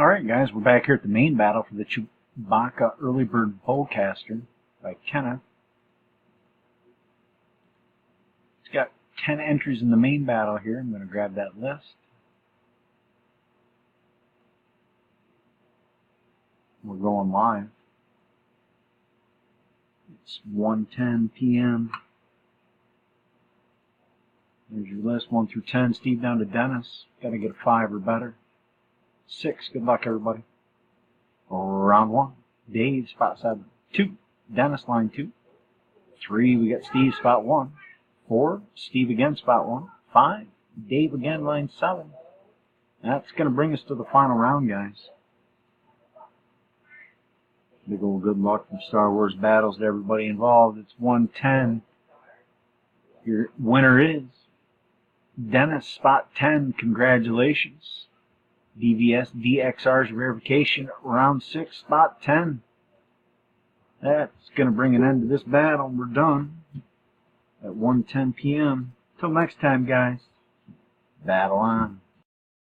Alright guys, we're back here at the main battle for the Chewbacca Early Bird Bowcaster by Kenneth. It's got 10 entries in the main battle here. I'm going to grab that list. We're going live. It's 1:10 p.m. There's your list, 1 through 10. Steve down to Dennis. Got to get a 5 or better. 6. Good luck, everybody. Round 1. Dave, spot 7. 2. Dennis, line 2. 3. We got Steve, spot 1. 4. Steve again, spot 1. 5. Dave again, line 7. That's going to bring us to the final round, guys. Big old good luck from Star Wars Battles to everybody involved. It's 1:10. Your winner is Dennis, spot 10. Congratulations. DVS DXR's verification, round 6, spot 10. That's going to bring an end to this battle. We're done at 1:10 p.m. Till next time, guys. Battle on.